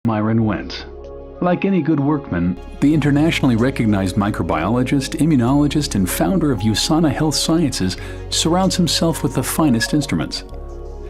Myron Wentz. Like any good workman, the internationally recognized microbiologist, immunologist, and founder of USANA Health Sciences surrounds himself with the finest instruments.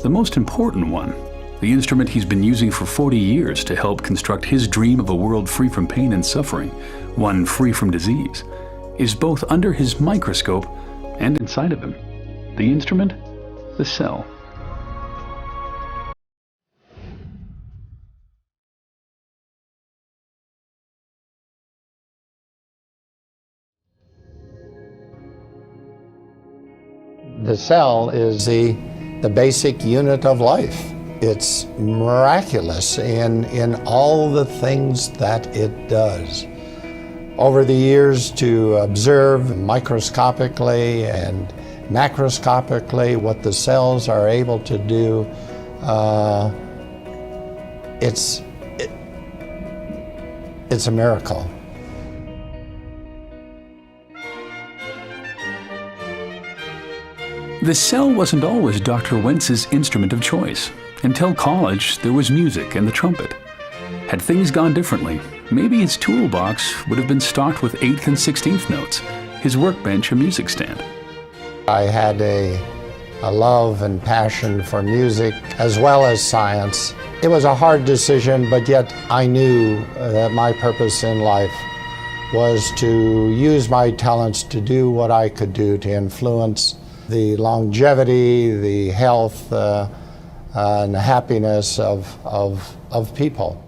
The most important one, the instrument he's been using for 40 years to help construct his dream of a world free from pain and suffering, one free from disease, is both under his microscope and inside of him. The instrument? The cell. The cell is the basic unit of life. It's miraculous in all the things that it does. Over the years, to observe microscopically and macroscopically what the cells are able to do, it's a miracle. The cell wasn't always Dr. Wentz's instrument of choice. Until college, there was music and the trumpet. Had things gone differently, maybe his toolbox would have been stocked with 8th and 16th notes, his workbench a music stand. I had a love and passion for music as well as science. It was a hard decision, but yet I knew that my purpose in life was to use my talents to do what I could do to influence the longevity, the health, and the happiness of people.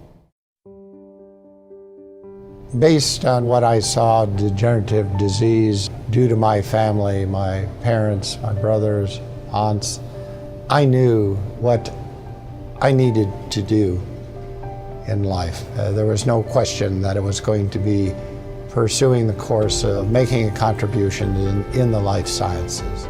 Based on what I saw, degenerative disease due to my family, my parents, my brothers, aunts, I knew what I needed to do in life. There was no question that it was going to be pursuing the course of making a contribution in the life sciences.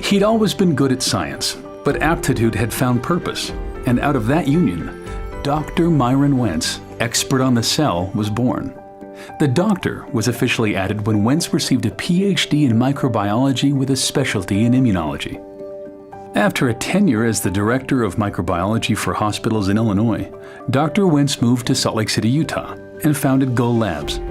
He'd always been good at science, but aptitude had found purpose, and out of that union, Dr. Myron Wentz, expert on the cell, was born. The doctor was officially added when Wentz received a PhD in microbiology with a specialty in immunology. After a tenure as the director of microbiology for hospitals in Illinois, Dr. Wentz moved to Salt Lake City, Utah, and founded Go Labs.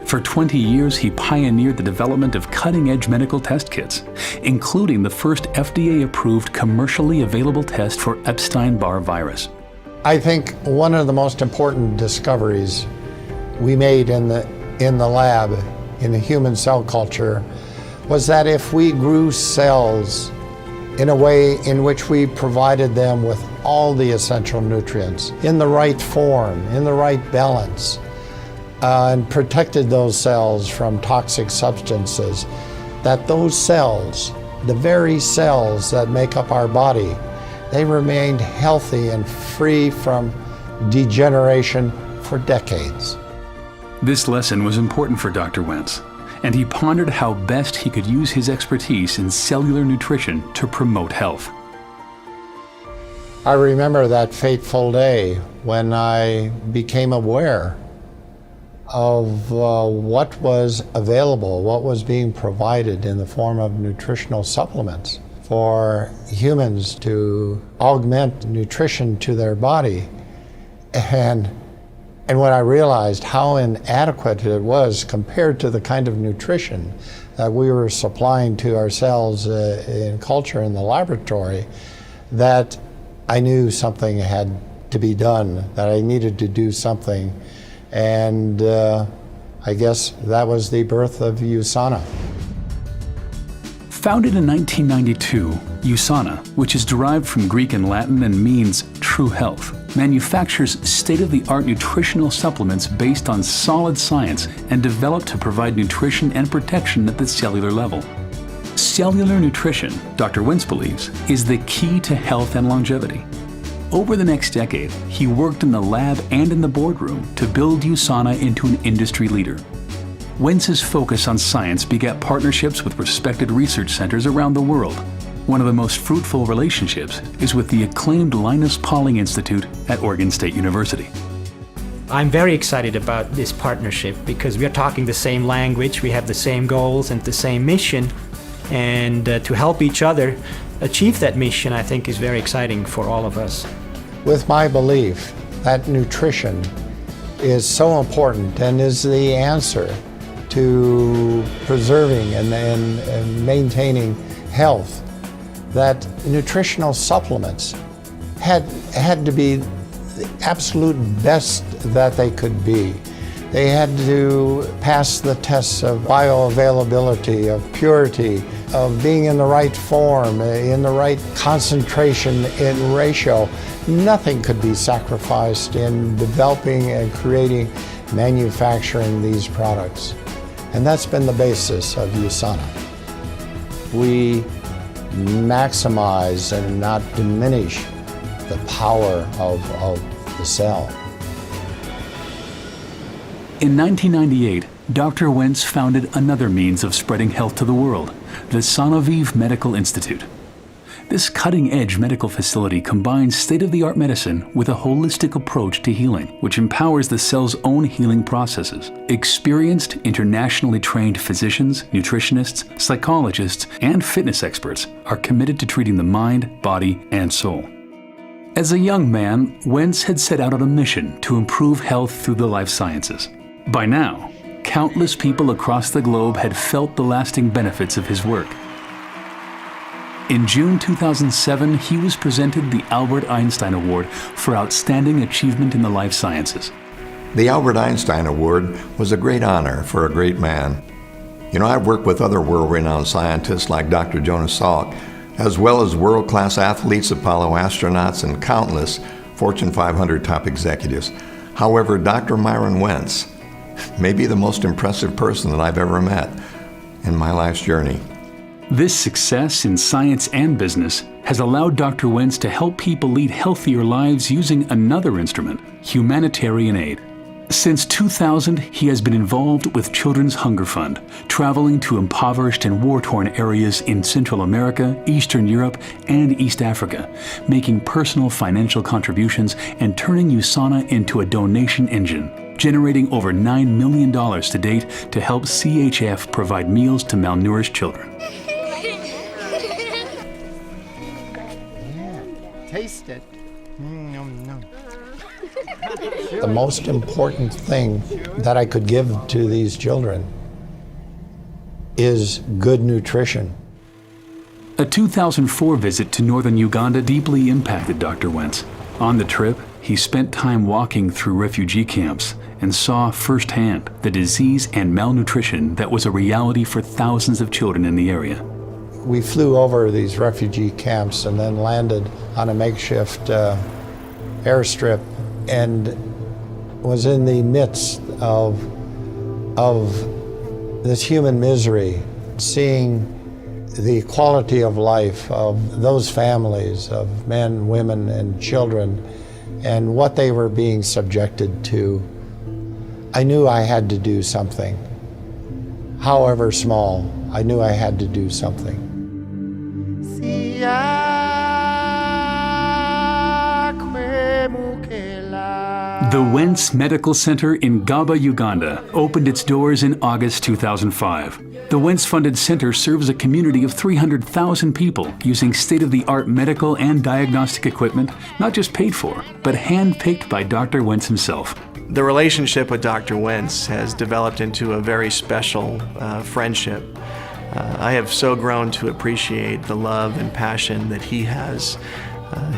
For 20 years, he pioneered the development of cutting-edge medical test kits, including the first FDA-approved commercially available test for Epstein-Barr virus. I think one of the most important discoveries we made in the lab, in the human cell culture, was that if we grew cells in a way in which we provided them with all the essential nutrients, in the right form, in the right balance, and protected those cells from toxic substances, that those cells, the very cells that make up our body, they remained healthy and free from degeneration for decades. This lesson was important for Dr. Wentz, and he pondered how best he could use his expertise in cellular nutrition to promote health. I remember that fateful day when I became aware of what was available, what was being provided in the form of nutritional supplements for humans to augment nutrition to their body. And when I realized how inadequate it was compared to the kind of nutrition that we were supplying to ourselves in culture in the laboratory, that I knew something had to be done, that I needed to do something. And I guess that was the birth of USANA. Founded in 1992, USANA, which is derived from Greek and Latin and means true health, manufactures state-of-the-art nutritional supplements based on solid science and developed to provide nutrition and protection at the cellular level. Cellular nutrition, Dr. Wentz believes, is the key to health and longevity. Over the next decade, he worked in the lab and in the boardroom to build USANA into an industry leader. Wentz's focus on science begat partnerships with respected research centers around the world. One of the most fruitful relationships is with the acclaimed Linus Pauling Institute at Oregon State University. I'm very excited about this partnership because we are talking the same language, we have the same goals and the same mission, and to help each other achieve that mission, I think, is very exciting for all of us. With my belief that nutrition is so important and is the answer to preserving and maintaining health, that nutritional supplements had to be the absolute best that they could be. They had to pass the tests of bioavailability, of purity, of being in the right form, in the right concentration and ratio. Nothing could be sacrificed in developing and creating, manufacturing these products. And that's been the basis of USANA. We maximize and not diminish the power of the cell. In 1998, Dr. Wentz founded another means of spreading health to the world, the Sanoviv Medical Institute. This cutting-edge medical facility combines state-of-the-art medicine with a holistic approach to healing, which empowers the cell's own healing processes. Experienced, internationally trained physicians, nutritionists, psychologists, and fitness experts are committed to treating the mind, body, and soul. As a young man, Wentz had set out on a mission to improve health through the life sciences. By now, countless people across the globe had felt the lasting benefits of his work. In June 2007, he was presented the Albert Einstein Award for Outstanding Achievement in the Life Sciences. The Albert Einstein Award was a great honor for a great man. You know, I've worked with other world-renowned scientists like Dr. Jonas Salk, as well as world-class athletes, Apollo astronauts, and countless Fortune 500 top executives. However, Dr. Myron Wentz may be the most impressive person that I've ever met in my life's journey. This success in science and business has allowed Dr. Wentz to help people lead healthier lives using another instrument, humanitarian aid. Since 2000, he has been involved with Children's Hunger Fund, traveling to impoverished and war-torn areas in Central America, Eastern Europe, and East Africa, making personal financial contributions and turning USANA into a donation engine, generating over $9 million to date to help CHF provide meals to malnourished children. Taste it. The most important thing that I could give to these children is good nutrition. A 2004 visit to northern Uganda deeply impacted Dr. Wentz. On the trip, he spent time walking through refugee camps and saw firsthand the disease and malnutrition that was a reality for thousands of children in the area. We flew over these refugee camps and then landed on a makeshift airstrip and was in the midst of this human misery, seeing the quality of life of those families of men, women, and children, and what they were being subjected to. I knew I had to do something. However small, I knew I had to do something. The Wentz Medical Center in Gaba, Uganda, opened its doors in August 2005. The Wentz-funded center serves a community of 300,000 people using state-of-the-art medical and diagnostic equipment, not just paid for, but hand-picked by Dr. Wentz himself. The relationship with Dr. Wentz has developed into a very special friendship. I have so grown to appreciate the love and passion that he has.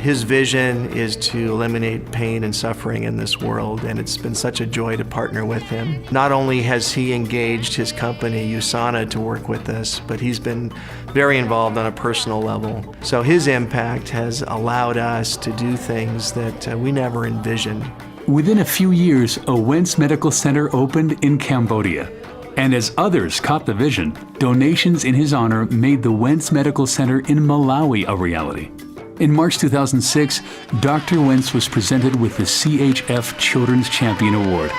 His vision is to eliminate pain and suffering in this world, and it's been such a joy to partner with him. Not only has he engaged his company, USANA, to work with us, but he's been very involved on a personal level. So his impact has allowed us to do things that we never envisioned. Within a few years, a Wentz Medical Center opened in Cambodia. And as others caught the vision, donations in his honor made the Wentz Medical Center in Malawi a reality. In March 2006, Dr. Wentz was presented with the CHF Children's Champion Award.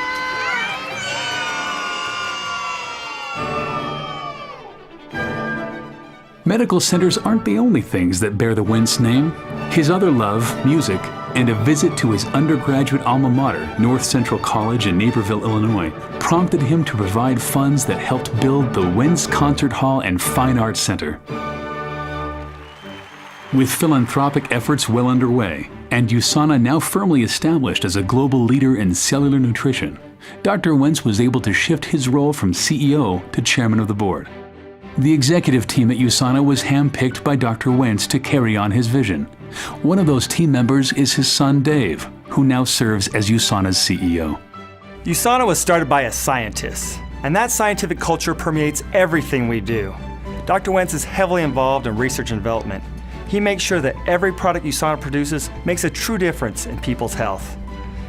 Medical centers aren't the only things that bear the Wentz name. His other love, music, and a visit to his undergraduate alma mater, North Central College in Naperville, Illinois, prompted him to provide funds that helped build the Wentz Concert Hall and Fine Arts Center. With philanthropic efforts well underway, and USANA now firmly established as a global leader in cellular nutrition, Dr. Wentz was able to shift his role from CEO to chairman of the board. The executive team at USANA was handpicked by Dr. Wentz to carry on his vision. One of those team members is his son Dave, who now serves as USANA's CEO. USANA was started by a scientist, and that scientific culture permeates everything we do. Dr. Wentz is heavily involved in research and development. He makes sure that every product USANA produces makes a true difference in people's health.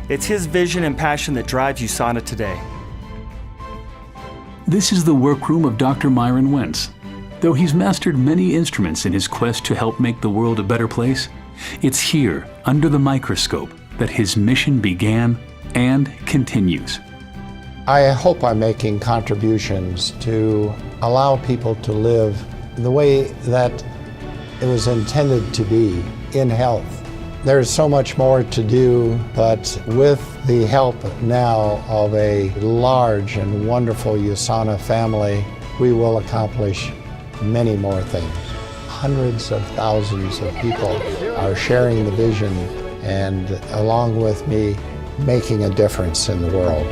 It's his vision and passion that drives USANA today. This is the workroom of Dr. Myron Wentz. Though he's mastered many instruments in his quest to help make the world a better place, it's here, under the microscope, that his mission began and continues. I hope I'm making contributions to allow people to live the way that it was intended to be in health. There's so much more to do, but with the help now of a large and wonderful USANA family, we will accomplish many more things. Hundreds of thousands of people are sharing the vision and, along with me, making a difference in the world.